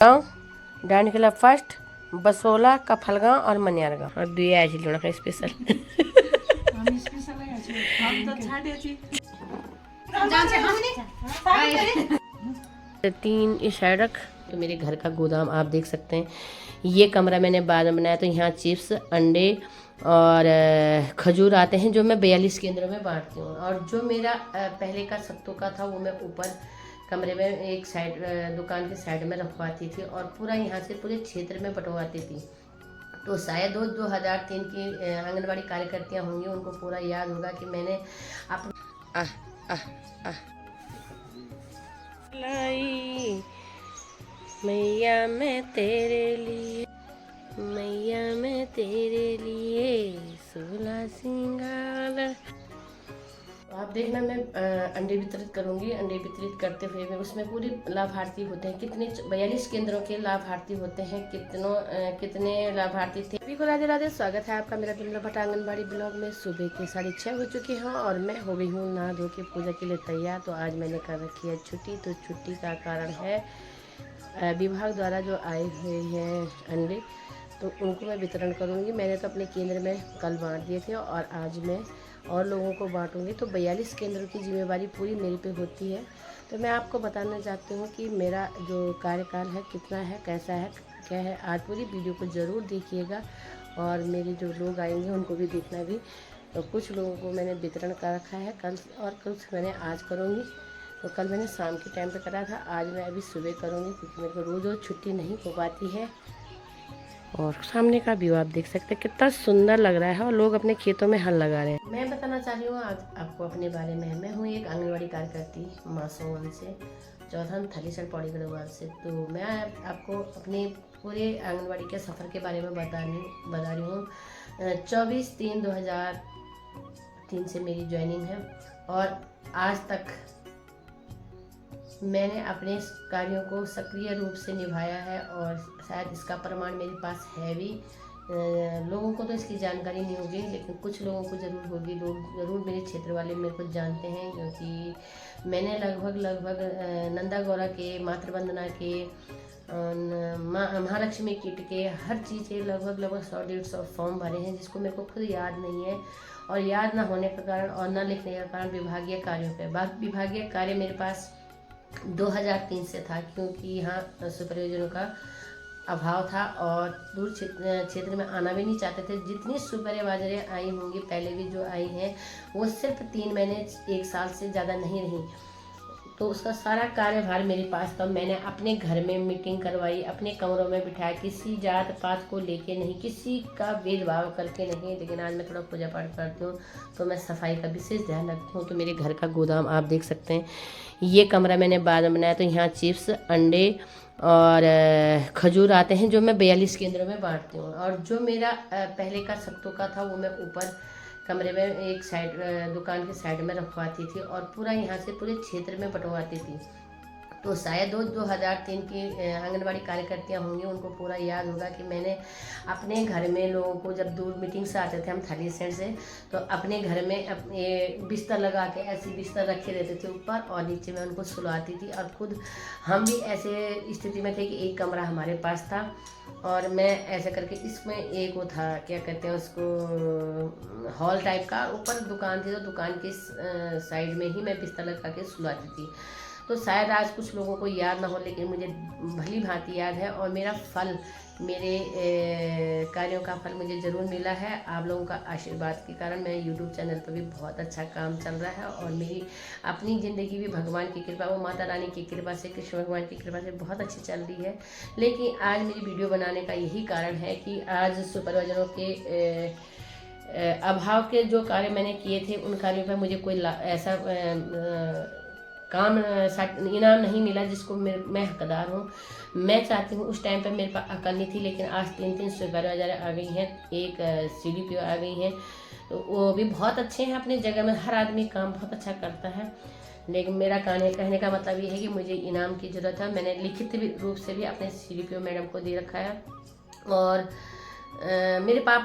गाँव Dand club first बसोला कफलगांव और मनियारगांव और दुई आज लोड़ा का स्पेशल तीन इस साइड रख। तो मेरे घर का गोदाम आप देख सकते हैं। ये कमरा मैंने बाद में बनाया, तो यहाँ चिप्स अंडे और खजूर आते हैं जो मैं 42 केंद्रों में बांटती हूँ। और जो मेरा पहले का सत्तू का था वो मैं ऊपर कमरे में एक साइड दुकान के साइड में रखवाती थी और पूरा यहाँ से पूरे क्षेत्र में बंटवाती थी। तो शायद 2003 की आंगनबाड़ी कार्यकर्तियाँ होंगी, उनको पूरा याद होगा कि मैंने मैया मैं तेरे लिए, मैया मैं तेरे लिए सोला सिंगार। आप देखना मैं अंडे वितरित करूंगी। अंडे वितरित करते हुए में उसमें पूरे लाभार्थी होते हैं, कितने 42 केंद्रों के लाभार्थी होते हैं, कितने लाभार्थी थे। सभी को राधे राधे, स्वागत है आपका मेरा बिमला भट्ट आंगनबाड़ी ब्लॉग में। सुबह के 6:30 हो चुके हैं और मैं हो गई हूँ नहा धो के पूजा के लिए तैयार। तो आज मैंने कर रखी है छुट्टी। तो छुट्टी का कारण है विभाग द्वारा जो आए हुए हैं अंडे, तो उनको मैं वितरण करूँगी। मैंने तो अपने केंद्र में कल बांट दिए थे और आज मैं और लोगों को बांटूंगी। तो 42 केंद्रों की जिम्मेवारी पूरी मेरे पे होती है। तो मैं आपको बताना चाहती हूँ कि मेरा जो कार्यकाल है कितना है, कैसा है, क्या है। आज पूरी वीडियो को ज़रूर देखिएगा और मेरे जो लोग आएंगे उनको भी देखना भी। तो कुछ लोगों को मैंने वितरण कर रखा है कल और कुछ मैंने आज करूँगी। तो कल मैंने शाम के टाइम पे करा था, आज मैं अभी सुबह करूँगी क्योंकि मेरे को रोज़ छुट्टी नहीं हो पाती है। और सामने का व्यू आप देख सकते हैं कितना सुंदर लग रहा है और लोग अपने खेतों में हल लगा रहे हैं। मैं बताना चाह रही हूँ आज आपको अपने बारे में। मैं हूँ एक आंगनबाड़ी कार्यकर्ती मासूम से, चौथन थलीसर पौड़ी गढ़वाल से। तो मैं आपको अपने पूरे आंगनबाड़ी के सफ़र के बारे में बता रही हूँ। 24/3/2003 से मेरी ज्वाइनिंग है और आज तक मैंने अपने कार्यों को सक्रिय रूप से निभाया है और शायद इसका प्रमाण मेरे पास है भी। लोगों को तो इसकी जानकारी नहीं होगी, लेकिन कुछ लोगों को ज़रूर होगी। लोग ज़रूर मेरे क्षेत्र वाले मेरे को जानते हैं क्योंकि मैंने लगभग नंदा गौरा के, मातृवंदना के, महालक्ष्मी किट के, हर चीज़ के लगभग 100-150 फॉर्म भरे हैं जिसको मेरे को खुद याद नहीं है। और याद ना होने के कारण और न लिखने के कारण विभागीय कार्यों पर विभागीय कार्य मेरे पास 2003 से था, क्योंकि यहाँ सुपरवाइजरों का अभाव था और दूर क्षेत्र में आना भी नहीं चाहते थे। जितनी सुपरवाइजरें आई होंगी पहले भी जो आई हैं वो सिर्फ 3 महीने 1 साल से ज़्यादा नहीं रही। तो उसका सारा कार्यभार मेरे पास था। मैंने अपने घर में मीटिंग करवाई, अपने कमरों में बिठाया, किसी जात पात को लेके नहीं, किसी का भेदभाव करके नहीं। लेकिन आज मैं थोड़ा पूजा पाठ करती हूँ तो मैं सफाई का विशेष ध्यान रखती हूँ। तो मेरे घर का गोदाम आप देख सकते हैं। ये कमरा मैंने बाद में बनाया, तो यहाँ चिप्स अंडे और खजूर आते हैं जो मैं 42 केंद्रों में बांटती हूँ। और जो मेरा पहले का सत्तू का था वो मैं ऊपर कमरे में एक साइड दुकान के साइड में रखवाती थी और पूरा यहाँ से पूरे क्षेत्र में बंटवाती थी। तो शायद 2003 की आंगनबाड़ी कार्यकर्तियाँ होंगी, उनको पूरा याद होगा कि मैंने अपने घर में लोगों को, जब दूर मीटिंग से आते थे हम थलीसर से, तो अपने घर में अपने बिस्तर लगा के ऐसे बिस्तर रखे रहते थे ऊपर और नीचे में उनको सुलाती थी। और खुद हम भी ऐसे स्थिति में थे कि एक कमरा हमारे पास था और मैं ऐसे करके इसमें एक वो था, क्या कहते हैं उसको, हॉल टाइप का, ऊपर दुकान थी तो दुकान के साइड में ही मैं बिस्तर लगा के सुलाती थी। तो शायद आज कुछ लोगों को याद ना हो, लेकिन मुझे भली भांति याद है और मेरा फल, मेरे कार्यों का फल मुझे ज़रूर मिला है। आप लोगों का आशीर्वाद के कारण मेरे यूट्यूब चैनल पर भी बहुत अच्छा काम चल रहा है और मेरी अपनी ज़िंदगी भी भगवान की कृपा, वो माता रानी की कृपा से, कृष्ण भगवान की कृपा से बहुत अच्छी चल रही है। लेकिन आज मेरी वीडियो बनाने का यही कारण है कि आज सुपरवाइजरों के अभाव के जो कार्य मैंने किए थे उन कार्यों पर मुझे कोई ऐसा काम इनाम नहीं मिला जिसको मैं हकदार हूँ। मैं चाहती हूँ, उस टाइम पर मेरे पास अकल नहीं थी, लेकिन आज 3 सुपरवाइजर आ गई हैं, एक CDPO आ गई हैं। तो वो भी बहुत अच्छे हैं अपनी जगह में, हर आदमी काम बहुत अच्छा करता है। लेकिन मेरा कहने का मतलब ये है कि मुझे इनाम की ज़रूरत है। मैंने लिखित रूप से भी अपने CDPO मैडम को दे रखा है और मेरे पास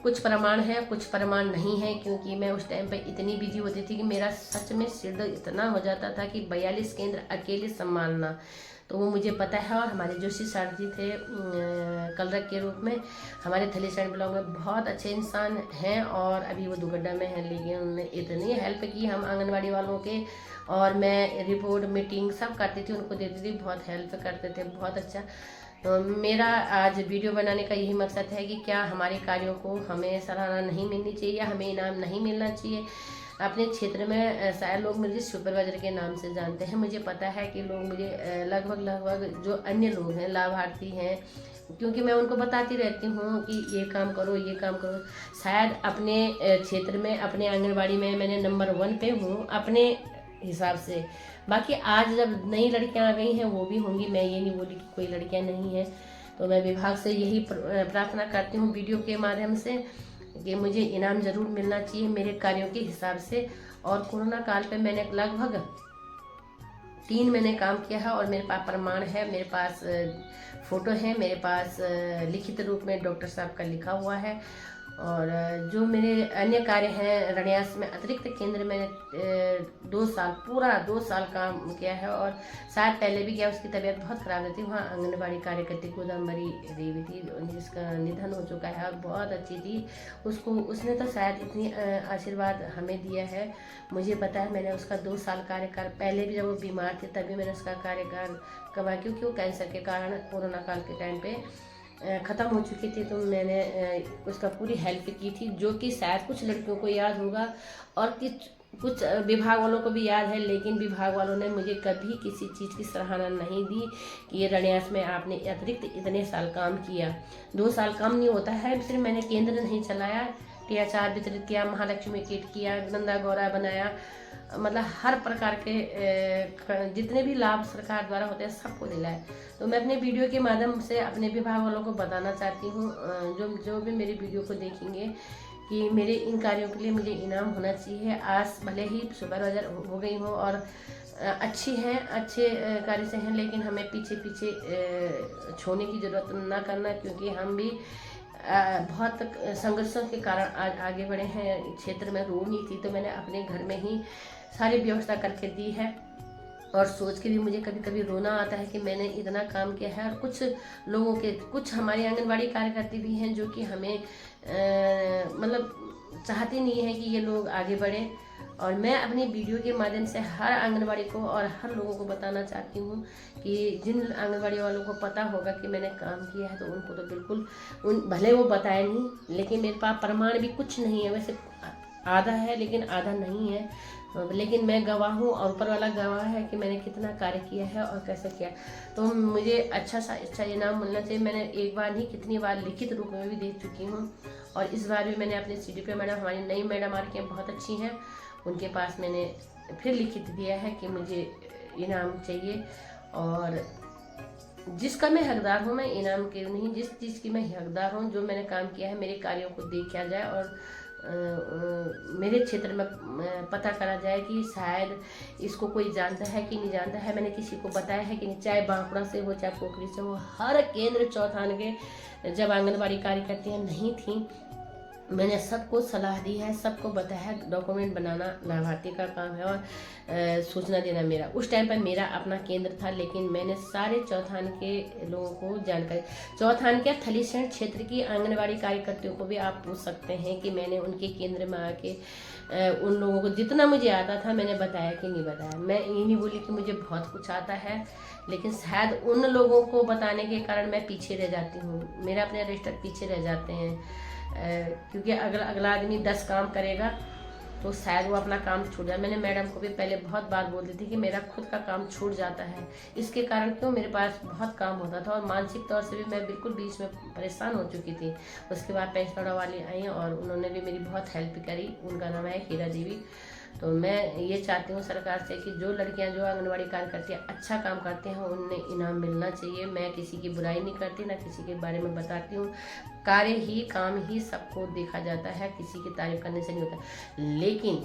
कुछ प्रमाण है, कुछ प्रमाण नहीं है, क्योंकि मैं उस टाइम पे इतनी बिजी होती थी कि मेरा सच में सिर दर्द इतना हो जाता था कि 42 केंद्र अकेले संभालना। तो वो मुझे पता है। और हमारे जोशी सर जी थे कलरक के रूप में, हमारे थलीसैंड ब्लॉक में बहुत अच्छे इंसान हैं और अभी वो दुगड्डा में हैं, लेकिन उन्होंने इतनी हेल्प की हम आंगनबाड़ी वालों के। और मैं रिपोर्ट मीटिंग सब करती थी, उनको देती थी, बहुत हेल्प करते थे, बहुत अच्छा। तो मेरा आज वीडियो बनाने का यही मकसद है कि क्या हमारे कार्यों को हमें सराहना नहीं मिलनी चाहिए या हमें इनाम नहीं मिलना चाहिए। अपने क्षेत्र में शायद लोग मुझे सुपरवाइजर के नाम से जानते हैं। मुझे पता है कि लोग मुझे लगभग जो अन्य लोग हैं, लाभार्थी हैं, क्योंकि मैं उनको बताती रहती हूँ कि ये काम करो, ये काम करो। शायद अपने क्षेत्र में, अपने आंगनबाड़ी में मैंने नंबर 1 पे हूँ अपने हिसाब से। बाकी आज जब नई लड़कियां आ गई हैं वो भी होंगी, मैं ये नहीं बोली कि कोई लड़कियां नहीं हैं। तो मैं विभाग से यही प्रार्थना करती हूँ वीडियो के माध्यम से कि मुझे इनाम ज़रूर मिलना चाहिए मेरे कार्यों के हिसाब से। और कोरोना काल पे मैंने लगभग 3 महीने काम किया है और मेरे पास प्रमाण है, मेरे पास फ़ोटो है, मेरे पास लिखित रूप में डॉक्टर साहब का लिखा हुआ है। और जो मेरे अन्य कार्य हैं रनियास में अतिरिक्त केंद्र में 2 साल, पूरा 2 साल काम किया है। और शायद पहले भी किया, उसकी तबीयत बहुत ख़राब रहती। वहाँ आंगनबाड़ी कार्यकर्ती गोदामबरी देवी थी जिसका निधन हो चुका है और बहुत अच्छी थी। उसने तो शायद इतनी आशीर्वाद हमें दिया है, मुझे पता है। मैंने उसका 2 साल कार्यकाल, पहले भी जब वो बीमार थे तभी मैंने उसका कार्यकाल करवाया, क्योंकि वो कैंसर के कारण कोरोना काल के टाइम पे ख़त्म हो चुकी थी। तो मैंने उसका पूरी हेल्प की थी, जो कि शायद कुछ लड़कियों को याद होगा और कुछ विभाग वालों को भी याद है। लेकिन विभाग वालों ने मुझे कभी किसी चीज़ की सराहना नहीं दी कि ये रनियास में आपने अतिरिक्त इतने साल काम किया। 2 साल कम नहीं होता है। सिर्फ मैंने केंद्र नहीं चलाया, टीआचार वितरित किया, महालक्ष्मी किट किया, नंदा गौरा बनाया, मतलब हर प्रकार के जितने भी लाभ सरकार द्वारा होते हैं सबको दिलाए। तो मैं अपने वीडियो के माध्यम से अपने विभाग वालों को बताना चाहती हूँ, जो भी मेरी वीडियो को देखेंगे, कि मेरे इन कार्यों के लिए मुझे इनाम होना चाहिए। आज भले ही सुपरवाइजर हो गई हो और अच्छी हैं, अच्छे कार्य से हैं, लेकिन हमें पीछे छोड़ने की ज़रूरत ना करना, क्योंकि हम भी बहुत संघर्षों के कारण आज आगे बढ़े हैं। क्षेत्र में रोड नहीं थी तो मैंने अपने घर में ही सारी व्यवस्था करके दी है। और सोच के भी मुझे कभी कभी रोना आता है कि मैंने इतना काम किया है। और कुछ हमारी आंगनबाड़ी कार्यकर्ती भी हैं जो कि हमें मतलब चाहती नहीं है कि ये लोग आगे बढ़े। और मैं अपनी वीडियो के माध्यम से हर आंगनबाड़ी को और हर लोगों को बताना चाहती हूँ कि जिन आंगनबाड़ी वालों को पता होगा कि मैंने काम किया है तो उनको तो बिल्कुल भले वो बताए नहीं, लेकिन मेरे पास प्रमाण भी कुछ नहीं है। वैसे आधा है लेकिन आधा नहीं है, लेकिन मैं गवाह हूँ और ऊपर वाला गवाह है कि मैंने कितना कार्य किया है और कैसे किया। तो मुझे अच्छा इनाम मिलना चाहिए। मैंने एक बार नहीं कितनी बार लिखित रूप में भी दे चुकी हूँ। और इस बार भी मैंने अपने CDPO मैडम, हमारी नई मैडम आ रही हैं, बहुत अच्छी हैं, उनके पास मैंने फिर लिखित दिया है कि मुझे इनाम चाहिए। और जिसका मैं हकदार हूँ, मैं इनाम के नहीं, जिस चीज़ की मैं हकदार हूँ, जो मैंने काम किया है, मेरे कार्यों को देखा जाए और मेरे क्षेत्र में पता करा जाए कि शायद इसको कोई जानता है कि नहीं जानता है। मैंने किसी को बताया है कि नहीं, चाहे बांकुड़ा से हो चाहे पोखरी से हो, हर केंद्र चौथान के जब आंगनबाड़ी कार्यकर्तियाँ नहीं थी, मैंने सबको सलाह दी है, सबको बताया है। डॉक्यूमेंट बनाना लाभार्थी का काम है और सूचना देना मेरा। उस टाइम पर मेरा अपना केंद्र था, लेकिन मैंने सारे चौथान के लोगों को जानकारी, चौथान के थलीसैंड क्षेत्र की आंगनबाड़ी कार्यकर्तियों को भी आप पूछ सकते हैं कि मैंने उनके केंद्र में आके उन लोगों को जितना मुझे आता था मैंने बताया कि नहीं बताया। मैं ये नहीं बोली कि मुझे बहुत कुछ आता है, लेकिन शायद उन लोगों को बताने के कारण मैं पीछे रह जाती हूँ, मेरा अपने रजिस्टर पीछे रह जाते हैं। क्योंकि अगला आदमी 10 काम करेगा तो शायद वो अपना काम छूट जाए। मैंने मैडम को भी पहले बहुत बार बोलती थी कि मेरा खुद का काम छूट जाता है, इसके कारण क्यों, मेरे पास बहुत काम होता था और मानसिक तौर से भी मैं बिल्कुल बीच में परेशान हो चुकी थी। उसके बाद पेंशनर वाली आई और उन्होंने भी मेरी बहुत हेल्प करी, उनका नाम है हीरा देवी। तो मैं ये चाहती हूँ सरकार से कि जो लड़कियाँ, जो आंगनबाड़ी कार्यकर्तियाँ अच्छा काम करते हैं उन्हें इनाम मिलना चाहिए। मैं किसी की बुराई नहीं करती, ना किसी के बारे में बताती हूँ। कार्य ही, काम ही सबको देखा जाता है, किसी की तारीफ करने से नहीं होता। लेकिन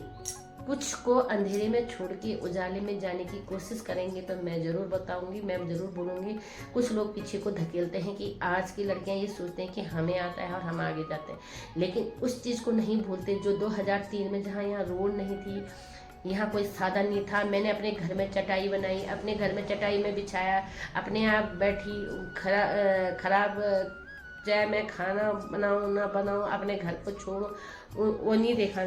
कुछ को अंधेरे में छोड़ के उजाले में जाने की कोशिश करेंगे तो मैं ज़रूर बताऊंगी, मैं ज़रूर बोलूँगी। कुछ लोग पीछे को धकेलते हैं कि आज की लड़कियां ये सोचते हैं कि हमें आता है और हम आगे जाते हैं, लेकिन उस चीज़ को नहीं भूलते जो 2003 में जहाँ यहाँ रोड नहीं थी, यहाँ कोई साधन नहीं था। मैंने अपने घर में चटाई बनाई, अपने घर में चटाई में बिछाया, अपने यहाँ बैठी, खराब चाहे मैं खाना बनाऊँ ना बनाऊँ, अपने घर को छोड़ो, वो नहीं देखा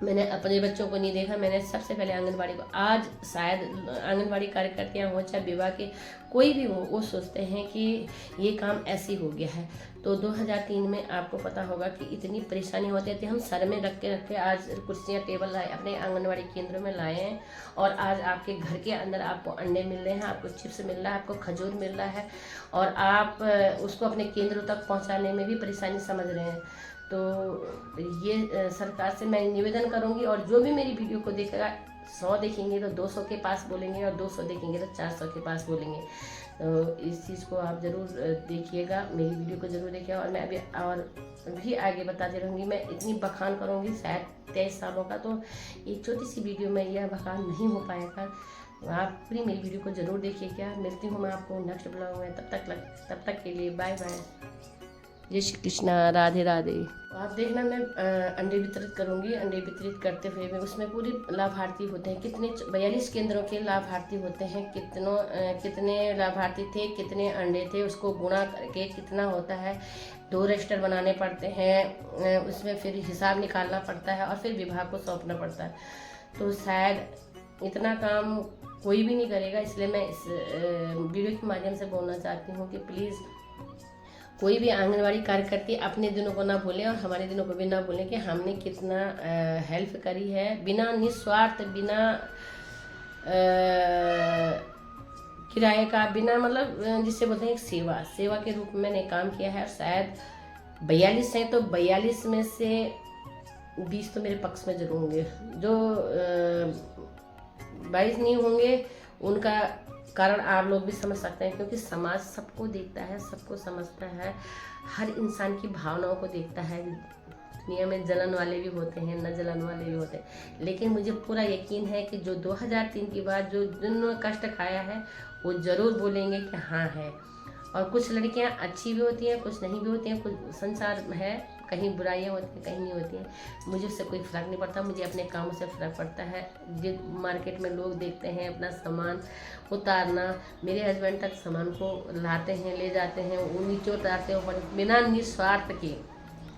मैंने अपने बच्चों को नहीं देखा। मैंने सबसे पहले आंगनबाड़ी को, आज शायद आंगनबाड़ी कार्यकर्ता हो चाहे विवाह के कोई भी हो, वो सोचते हैं कि ये काम ऐसे हो गया है। तो 2003 में आपको पता होगा कि इतनी परेशानी होती थी, हम सर में रख के आज कुर्सियाँ टेबल लाए अपने आंगनबाड़ी केंद्रों में लाए हैं, और आज आपके घर के अंदर आपको अंडे मिल रहे हैं, आपको चिप्स मिल रहा है, आपको खजूर मिल रहा है, और आप उसको अपने केंद्रों तक पहुँचाने में भी परेशानी समझ रहे हैं। तो ये सरकार से मैं निवेदन करूंगी, और जो भी मेरी वीडियो को देखेगा, 100 देखेंगे तो 200 के पास बोलेंगे, और 200 देखेंगे तो 400 के पास बोलेंगे। तो इस चीज़ को आप ज़रूर देखिएगा, मेरी वीडियो को ज़रूर देखिएगा, और मैं अभी और भी आगे बताती रहूँगी। मैं इतनी बखान करूँगी शायद 23 सालों का, तो एक छोटी सी वीडियो में यह बखान नहीं हो पाएगा। आप पूरी मेरी वीडियो को ज़रूर देखिएगा। मिलती हूँ मैं आपको नेक्स्ट ब्लॉग में, तब तक के लिए बाय बाय। जय श्री कृष्णा, राधे राधे। आप देखना, मैं अंडे वितरित करूंगी। अंडे वितरित करते हुए मैं उसमें पूरी लाभार्थी होते हैं, कितने 42 केंद्रों के लाभार्थी होते हैं, कितने लाभार्थी थे, कितने अंडे थे, उसको गुणा करके कितना होता है, 2 रजिस्टर बनाने पड़ते हैं, उसमें फिर हिसाब निकालना पड़ता है, और फिर विभाग को सौंपना पड़ता है। तो शायद इतना काम कोई भी नहीं करेगा, इसलिए मैं इस वीडियो के माध्यम से बोलना चाहती हूँ कि प्लीज़ कोई भी आंगनबाड़ी कार्यकर्ती अपने दिनों को ना भूलें, और हमारे दिनों को भी ना भूलें कि हमने कितना हेल्प करी है, बिना निस्वार्थ, बिना किराए का, बिना मतलब जिससे बोलते हैं सेवा के रूप में मैंने काम किया है। शायद 42 हैं तो 42 में से 20 तो मेरे पक्ष में जरूर होंगे, जो 22 नहीं होंगे उनका कारण आप लोग भी समझ सकते हैं, क्योंकि समाज सबको देखता है, सबको समझता है, हर इंसान की भावनाओं को देखता है। दुनिया में जलन वाले भी होते हैं, न जलन वाले भी होते हैं, लेकिन मुझे पूरा यकीन है कि जो 2003 के बाद जो जिन्होंने कष्ट खाया है वो ज़रूर बोलेंगे कि हाँ है। और कुछ लड़कियां अच्छी भी होती हैं, कुछ नहीं भी होती हैं, कुछ संसार है, कहीं बुराइयां होती हैं, कहीं नहीं होती हैं। मुझे उससे कोई फ़र्क नहीं पड़ता, मुझे अपने कामों से फ़र्क पड़ता है। जो मार्केट में लोग देखते हैं अपना सामान उतारना, मेरे हस्बैंड तक सामान को लाते हैं, ले जाते हैं, वो नीचे उतारते हैं बिना निस्वार्थ के,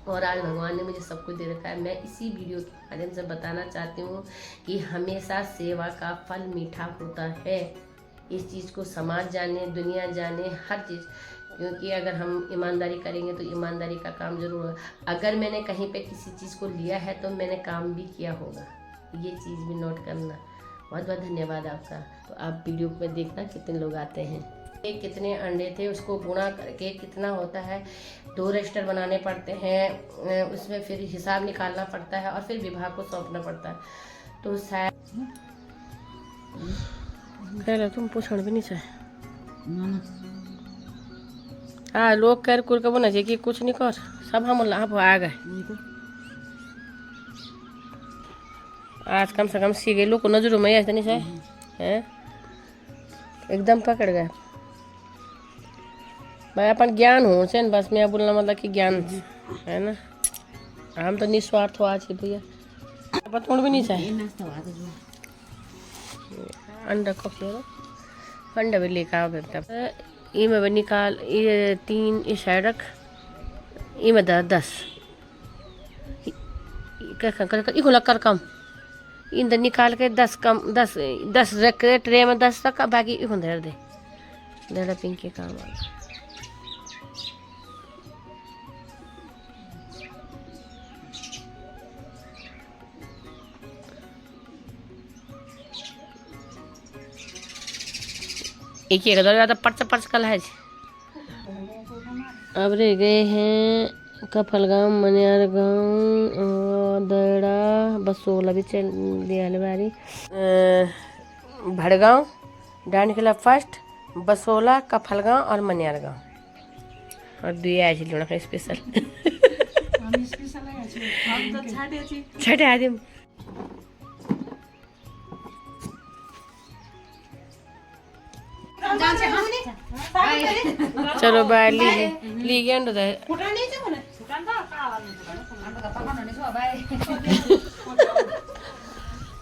और आज भगवान ने मुझे सब कुछ दे रखा है। मैं इसी वीडियो के माध्यम से बताना चाहती हूँ कि हमेशा सेवा का फल मीठा होता है। इस चीज़ को समाज जाने, दुनिया जाने, हर चीज़, क्योंकि अगर हम ईमानदारी करेंगे तो ईमानदारी का काम जरूर होगा। अगर मैंने कहीं पे किसी चीज़ को लिया है तो मैंने काम भी किया होगा, ये चीज़ भी नोट करना। बहुत बहुत धन्यवाद आपका। तो आप वीडियो में देखना कितने लोग आते हैं, कितने अंडे थे, उसको गुणा करके कितना होता है, 2 रजिस्टर बनाने पड़ते हैं, उसमें फिर हिसाब निकालना पड़ता है, और फिर विभाग को सौंपना पड़ता है। तो शायद तुम पूछण भी नहीं चाहे, हाँ लोग कर कुर कबो ना कि कुछ नहीं कर, सब हम लाभ आ गए आज, कम से कम सीखे लोग को नजरों में ऐसा नहीं चाहे हैं, एकदम पकड़ गए भाई। अपन ज्ञान हो से बस, मैं बोलना मतलब कि ज्ञान है ना, हम तो निस्वार्थ हो आज भैया, पतोड़ भी नहीं चाहिए। अंडा को अंडा भी लेकर आओ, ये में निकाल, ये 3 इस साइड रख, ये में 10 कर कम इंदर निकाल के 10 कम 10 रख ट्रे में 10 रख, बाकी इधर दे दे पिंकी काम वाला। एक ही ज़्यादा पर्च कल है। अब रह गए हैं कफलगांव, मनियार गांव, दड़ा, बसोला भी चल दिया बारी, भड़गांव, डांड किला फर्स्ट, बसोला, कफलगांव और मनियार गांव, और 2 आए लोग स्पेशल छठे आदमी। चलो बाय, लीजिए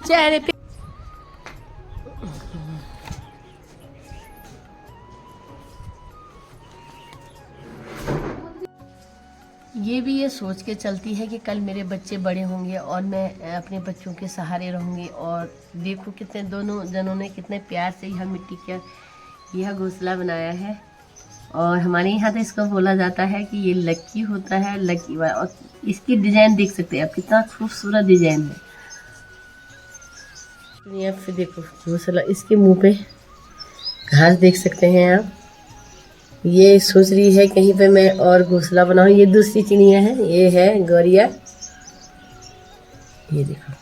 चेहरे पे। ये भी ये सोच के चलती है कि कल मेरे बच्चे बड़े होंगे और मैं अपने बच्चों के सहारे रहूँगी। और देखो कितने दोनों जनों ने कितने प्यार से यह मिट्टी का यह घोंसला बनाया है। और हमारे यहाँ तो इसको बोला जाता है कि ये लक्की होता है, लक्की वाला। और इसकी डिजाइन देख सकते हैं आप, कितना खूबसूरत डिजाइन है। या फिर देखो घोंसला, इसके मुंह पे घास देख सकते हैं आप। ये सोच रही है कहीं पे मैं और घोंसला बनाऊं। ये दूसरी चिड़िया है, ये है गौरिया, ये देखो।